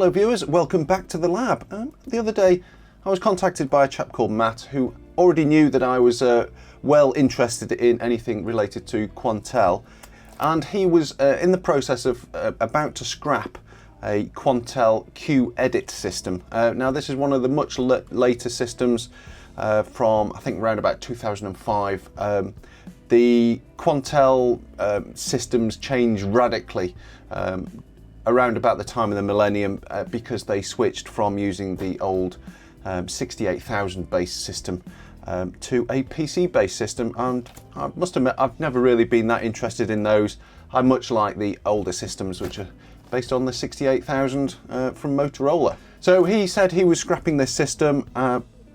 Hello viewers, welcome back to the lab. The other day I was contacted by a chap called Matt who already knew that I was well interested in anything related to Quantel, and he was in the process of about to scrap a Quantel QEdit system. Now this is one of the much later systems from I think around about 2005. The Quantel systems changed radically around about the time of the millennium because they switched from using the old 68,000 base system to a PC based system, and I must admit I've never really been that interested in those. I much like the older systems which are based on the 68,000 from Motorola. So he said he was scrapping this system.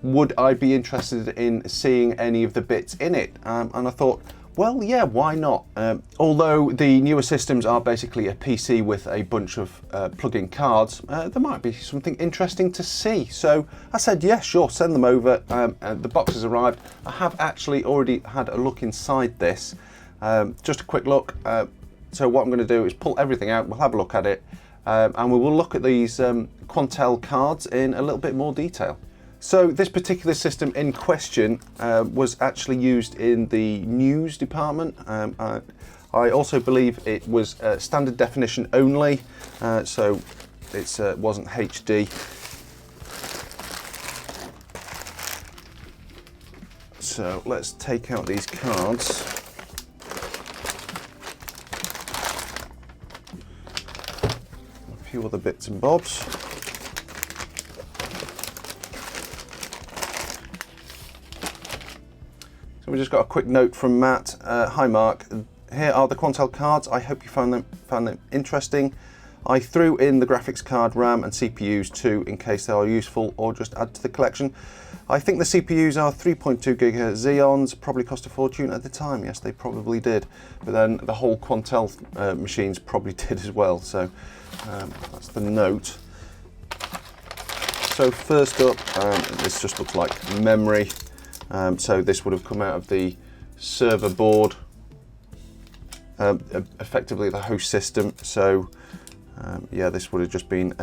Would I be interested in seeing any of the bits in it? And I thought, well, yeah, why not? Although the newer systems are basically a PC with a bunch of plug-in cards, there might be something interesting to see. So I said, yeah, sure, send them over. The box has arrived. I have actually already had a look inside this. Just a quick look. So what I'm going to do is pull everything out, we'll have a look at it, and we will look at these Quantel cards in a little bit more detail. So this particular system in question was actually used in the news department. I also believe it was standard definition only, so it wasn't HD. So let's take out these cards. A few other bits and bobs. So we just got a quick note from Matt. Hi Mark, here are the Quantel cards. I hope you found them interesting. I threw in the graphics card, RAM and CPUs too in case they are useful or just add to the collection. I think the CPUs are 3.2 GHz Xeons, probably cost a fortune at the time. Yes, they probably did. But then the whole Quantel machines probably did as well. So that's the note. So first up, this just looks like memory. So this would have come out of the server board, effectively the host system. So yeah, this would have just been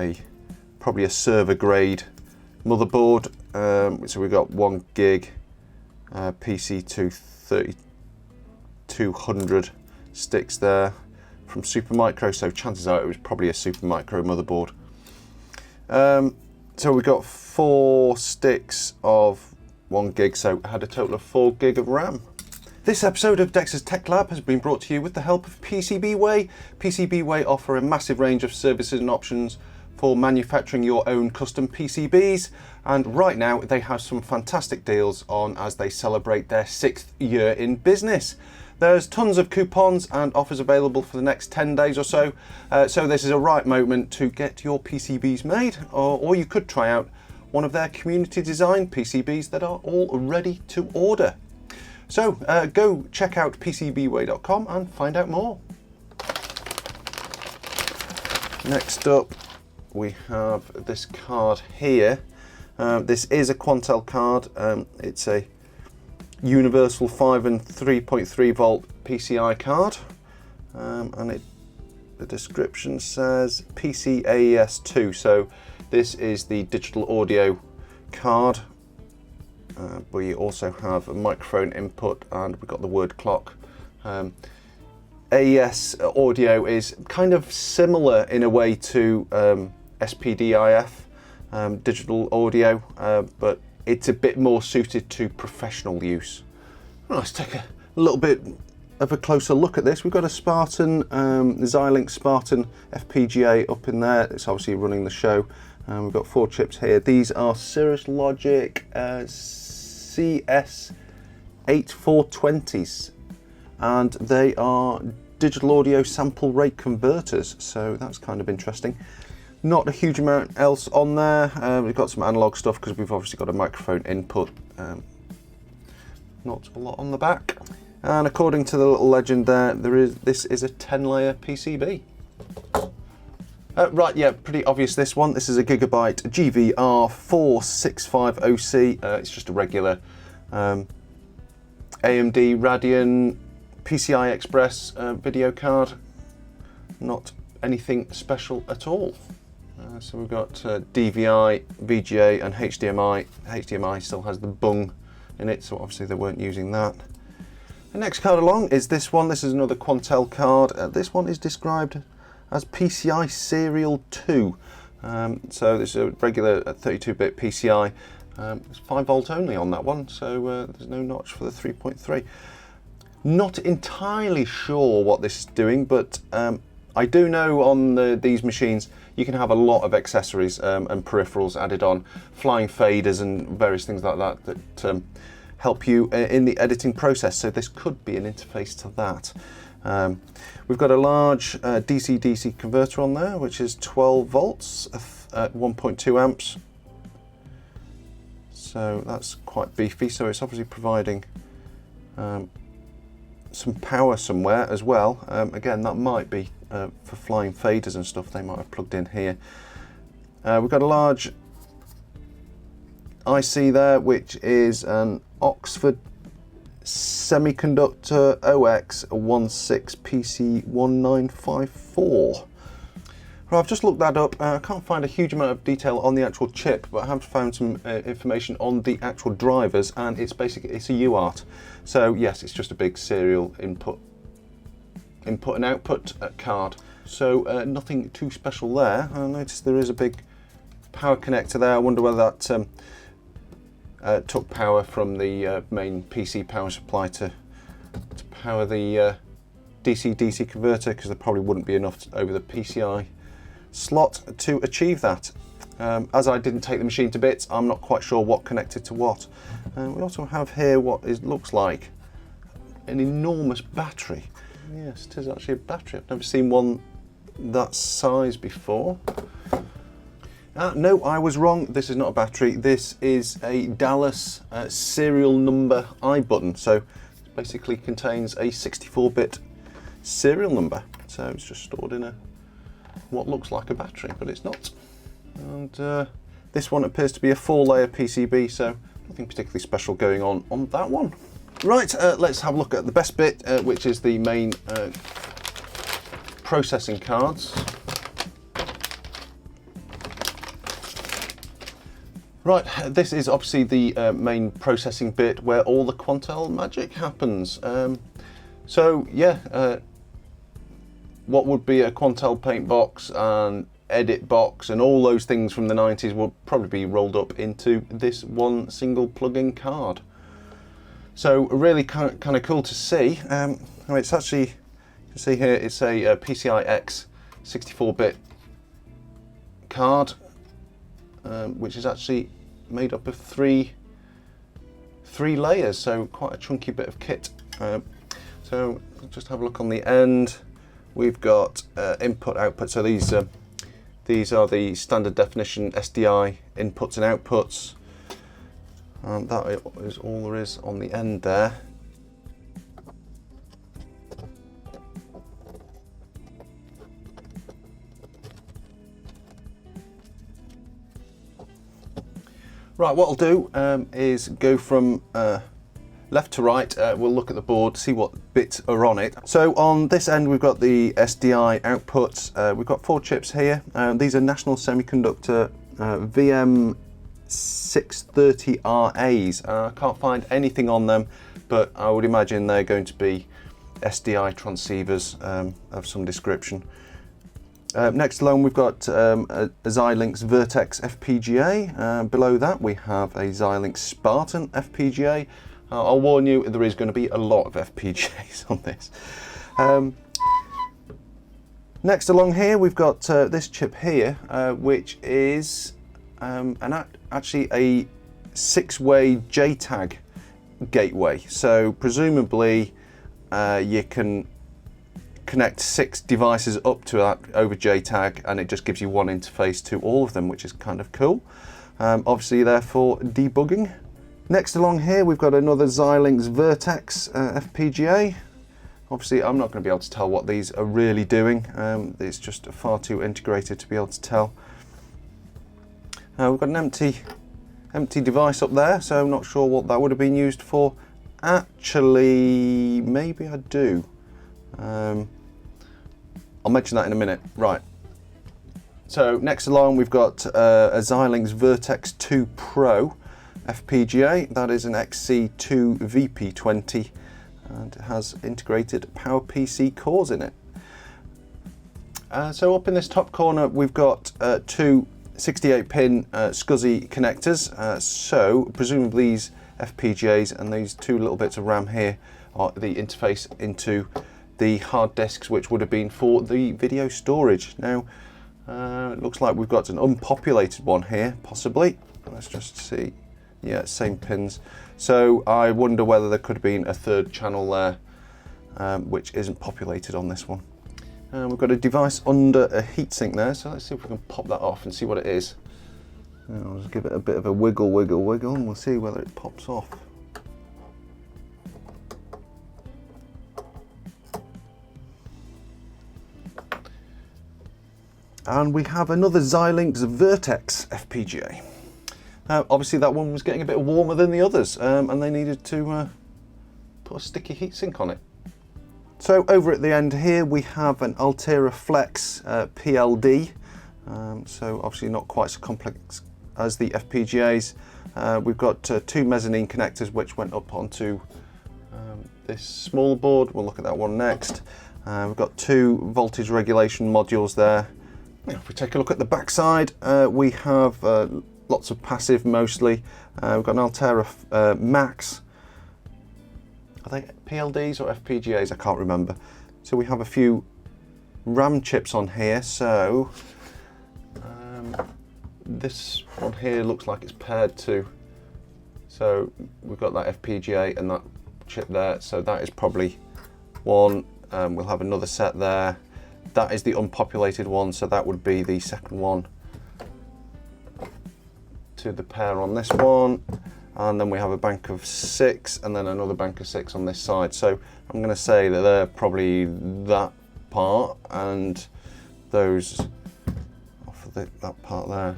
probably a server grade motherboard. So we've got 1 gig PC to 3200 sticks there from Supermicro. So chances are it was probably a Supermicro motherboard. So we've got 4 sticks of 1 gig, so I had a total of 4 gig of RAM. This episode of Dex's Tech Lab has been brought to you with the help of PCBWay. PCBWay offer a massive range of services and options for manufacturing your own custom PCBs, and right now they have some fantastic deals on as they celebrate their 6th year in business. There's tons of coupons and offers available for the next 10 days or so, so this is a right moment to get your PCBs made, or you could try out one of their community designed PCBs that are all ready to order. So go check out PCBWay.com and find out more. Next up we have this card here. This is a Quantel card. It's a universal 5 and 3.3 volt PCI card, and the description says PC AES2. So this is the digital audio card. We also have a microphone input, and we've got the word clock. AES audio is kind of similar in a way to SPDIF digital audio, but it's a bit more suited to professional use. Well, let's take a little bit of a closer look at this. We've got a Spartan, Xilinx Spartan FPGA up in there. It's obviously running the show. We've got 4 chips here. These are Cirrus Logic CS8420s, and they are digital audio sample rate converters, so that's kind of interesting. Not a huge amount else on there. We've got some analog stuff because we've obviously got a microphone input. Not a lot on the back. And according to the little legend there, this is a 10-layer PCB. Right, yeah, pretty obvious this one. This is a Gigabyte GVR4650C. It's just a regular AMD Radeon PCI Express video card. Not anything special at all. So we've got DVI, VGA and HDMI. HDMI still has the bung in it, so obviously they weren't using that. The next card along is this one. This is another Quantel card. This one is described as PCI Serial 2. So this is a regular 32-bit PCI. It's 5 volt only on that one, so there's no notch for the 3.3. Not entirely sure what this is doing, but I do know on these machines you can have a lot of accessories and peripherals added on, flying faders and various things like that that help you in the editing process. So this could be an interface to that. We've got a large DC-DC converter on there, which is 12 volts at 1.2 amps. So that's quite beefy. So it's obviously providing some power somewhere as well. Again, that might be for flying faders and stuff. They might have plugged in here. We've got a large IC there, which is an Oxford Semiconductor OX16PC1954. Right, I've just looked that up. I can't find a huge amount of detail on the actual chip, but I have found some information on the actual drivers, and it's a UART. So yes, it's just a big serial input and output card. So nothing too special there. I noticed there is a big power connector there. I wonder whether that took power from the main PC power supply to power the DC-DC converter, because there probably wouldn't be enough over the PCI slot to achieve that. As I didn't take the machine to bits, I'm not quite sure what connected to what. We also have here what looks like an enormous battery. Yes, it is actually a battery. I've never seen one that size before. No, I was wrong. This is not a battery. This is a Dallas serial number I button. So it basically contains a 64-bit serial number. So it's just stored in what looks like a battery, but it's not. And this one appears to be a 4-layer PCB, so nothing particularly special going on that one. Right, let's have a look at the best bit, which is the main processing cards. Right, this is obviously the main processing bit where all the Quantel magic happens. So yeah, what would be a Quantel paint box and edit box and all those things from the 90s will probably be rolled up into this one single plug-in card. So really kind of cool to see. It's actually, you can see here, it's a PCI X 64-bit card, which is actually made up of three layers, so quite a chunky bit of kit. So just have a look on the end. We've got input, output. So these are the standard definition SDI inputs and outputs. And that is all there is on the end there. Right, what I'll do is go from left to right. We'll look at the board, see what bits are on it. So on this end we've got the SDI outputs. We've got 4 chips here. These are National Semiconductor VM630RAs. I can't find anything on them, but I would imagine they're going to be SDI transceivers of some description. Next along we've got a Xilinx Vertex FPGA. Below that we have a Xilinx Spartan FPGA. I'll warn you, there is going to be a lot of FPGAs on this. Next along here we've got this chip here, which is actually a 6-way JTAG gateway. So presumably you can connect 6 devices up to that over JTAG, and it just gives you one interface to all of them, which is kind of cool. Obviously therefore debugging. Next along here we've got another Xilinx Vertex FPGA. Obviously I'm not going to be able to tell what these are really doing. It's just far too integrated to be able to tell. We've got an empty device up there, so I'm not sure what that would have been used for. Actually, maybe I do. I'll mention that in a minute. Right. So next along we've got a Xilinx Vertex 2 Pro FPGA. That is an XC2 VP20 and it has integrated PowerPC cores in it. So up in this top corner we've got two 68-pin SCSI connectors. So presumably these FPGAs and these two little bits of RAM here are the interface into the hard disks, which would have been for the video storage. Now it looks like we've got an unpopulated one here, possibly. Let's just see. Yeah, same pins. So I wonder whether there could have been a third channel there, which isn't populated on this one. We've got a device under a heatsink there, so let's see if we can pop that off and see what it is. I'll just give it a bit of a wiggle, wiggle, wiggle, and we'll see whether it pops off. And we have another Xilinx Vertex FPGA. Obviously that one was getting a bit warmer than the others, and they needed to put a sticky heatsink on it. So over at the end here we have an Altera Flex PLD, so obviously not quite so complex as the FPGAs. We've got two mezzanine connectors which went up onto this small board. We'll look at that one next. We've got two voltage regulation modules there. If we take a look at the back side, we have lots of passive mostly. We've got an Altera Max. Are they PLDs or FPGAs? I can't remember. So we have a few RAM chips on here. So this one here looks like it's paired to. So we've got that FPGA and that chip there. So that is probably one. We'll have another set there. That is the unpopulated one, so that would be the second one to the pair on this one. And then we have a bank of 6 and then another bank of 6 on this side. So I'm going to say that they're probably that part and those off of that part there.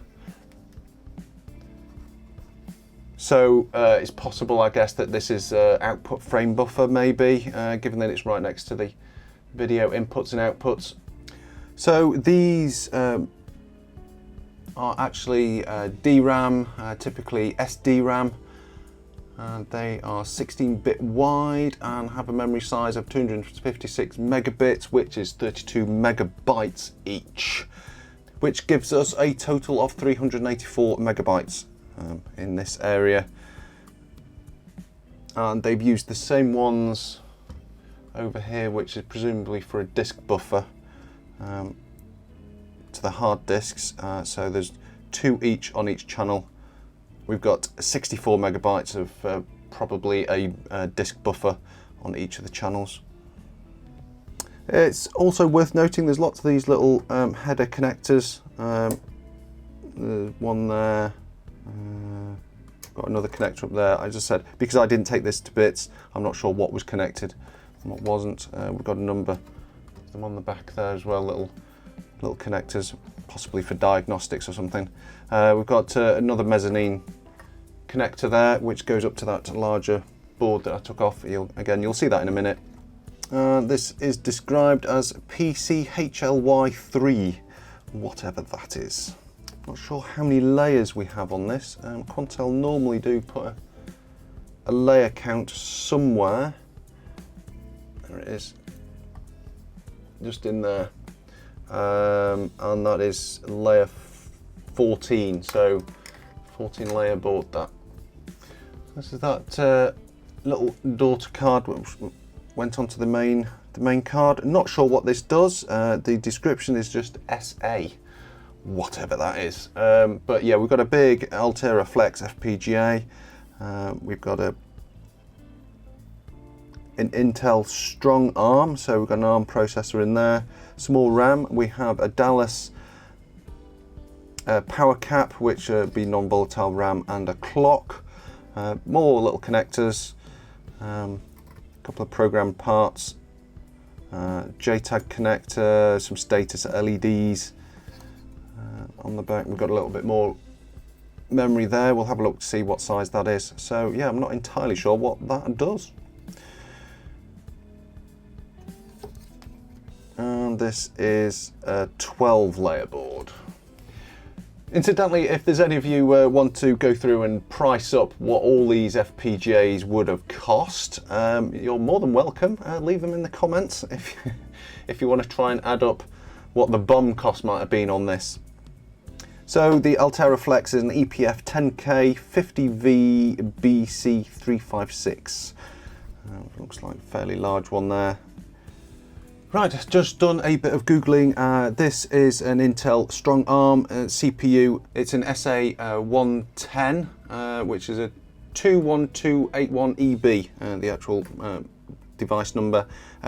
So it's possible, I guess, that this is output frame buffer maybe, given that it's right next to the video inputs and outputs. So these are actually DRAM, typically SDRAM. They are 16-bit wide and have a memory size of 256 megabits, which is 32 megabytes each, which gives us a total of 384 megabytes in this area. And they've used the same ones over here, which is presumably for a disk buffer to the hard disks. So there's 2 each on each channel. We've got 64 megabytes of probably a disk buffer on each of the channels. It's also worth noting there's lots of these little header connectors. There's one there. Got another connector up there. I just said, because I didn't take this to bits, I'm not sure what was connected and what wasn't. We've got a number. There's them on the back there as well, little connectors, possibly for diagnostics or something. We've got another mezzanine connector there, which goes up to that larger board that I took off. You'll see that in a minute. This is described as PCHLY3, whatever that is. Not sure how many layers we have on this. Quantel normally do put a layer count somewhere. There it is, just in there. And that is layer 14, so 14 layer board that. This is that little daughter card which went onto the main card. Not sure what this does. The description is just SA, whatever that is. But yeah, we've got a big Altera Flex FPGA. We've got an Intel strong ARM, so we've got an ARM processor in there. Small RAM. We have a Dallas power cap, which would be non-volatile RAM, and a clock. More little connectors. A couple of programmed parts. JTAG connector, some status LEDs. On the back we've got a little bit more memory there. We'll have a look to see what size that is. So yeah, I'm not entirely sure what that does. And this is a 12 layer board. Incidentally, if there's any of you want to go through and price up what all these FPGAs would have cost, you're more than welcome. Leave them in the comments if you want to try and add up what the BOM cost might have been on this. So the Altera Flex is an EPF 10K 50V BC356. Looks like a fairly large one there. Right, just done a bit of Googling. This is an Intel Strong Arm CPU. It's an SA110, which is a 21281EB, the actual device number.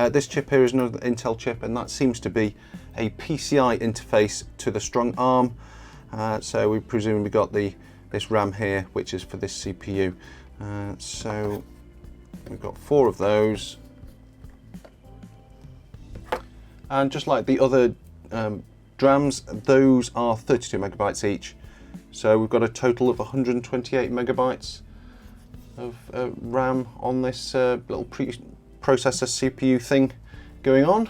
This chip here is another Intel chip, and that seems to be a PCI interface to the Strong Arm. So we presumably got this RAM here, which is for this CPU. So we've got 4 of those. And just like the other DRAMs, those are 32 megabytes each. So we've got a total of 128 megabytes of RAM on this little processor CPU thing going on.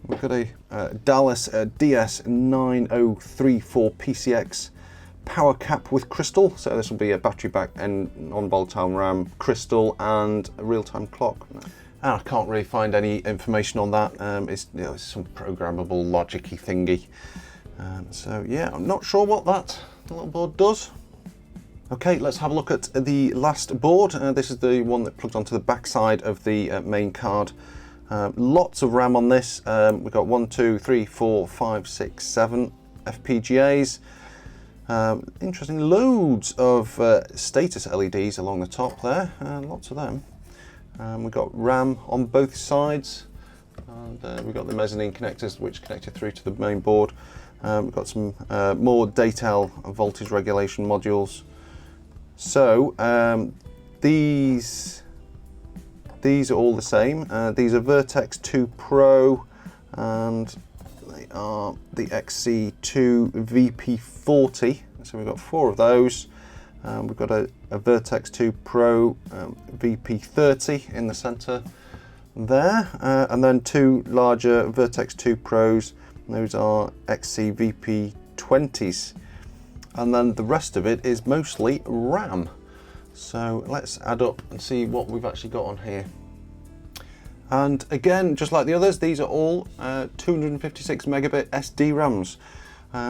We've got a Dallas DS9034 PCX power cap with crystal. So this will be a battery back and non-volatile RAM, crystal, and a real-time clock. And I can't really find any information on that. It's some programmable logic-y thingy. So yeah, I'm not sure what that little board does. Okay, let's have a look at the last board. This is the one that plugs onto the back side of the main card. Lots of RAM on this. We've got 1, 2, 3, 4, 5, 6, 7 FPGAs. Interesting, loads of status LEDs along the top there, lots of them. We've got RAM on both sides, and we've got the mezzanine connectors which connected through to the main board. We've got some more Datel voltage regulation modules. So these are all the same. These are Vertex 2 Pro, and they are the XC2 VP40. So we've got 4 of those. We've got a Vertex 2 Pro VP30 in the center there, and then 2 larger Vertex 2 Pros. Those are XC VP20s, and then the rest of it is mostly RAM. So let's add up and see what we've actually got on here. And again, just like the others, these are all 256 megabit SD RAMs.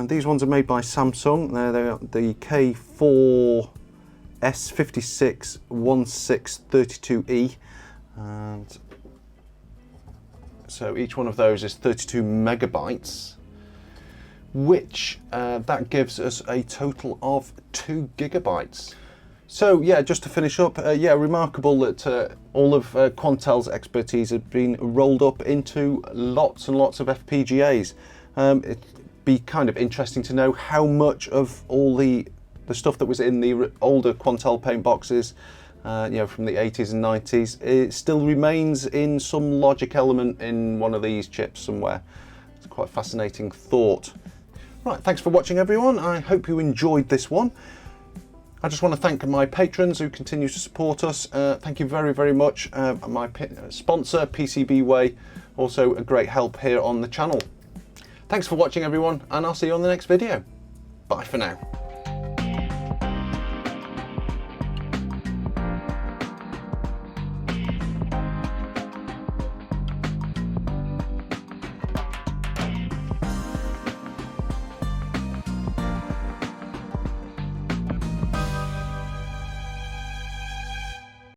These ones are made by Samsung. They're the K4S561632E. And so each one of those is 32 megabytes, which that gives us a total of 2 gigabytes. So yeah, just to finish up, yeah, remarkable that all of Quantel's expertise has been rolled up into lots and lots of FPGAs. It'd be kind of interesting to know how much of all the stuff that was in the older Quantel paint boxes, you know, from the 80s and 90s, it still remains in some logic element in one of these chips somewhere. It's quite a fascinating thought. Right, thanks for watching everyone. I hope you enjoyed this one. I just want to thank my patrons who continue to support us. Thank you very, very much. My sponsor, PCBWay, also a great help here on the channel. Thanks for watching everyone, and I'll see you on the next video. Bye for now.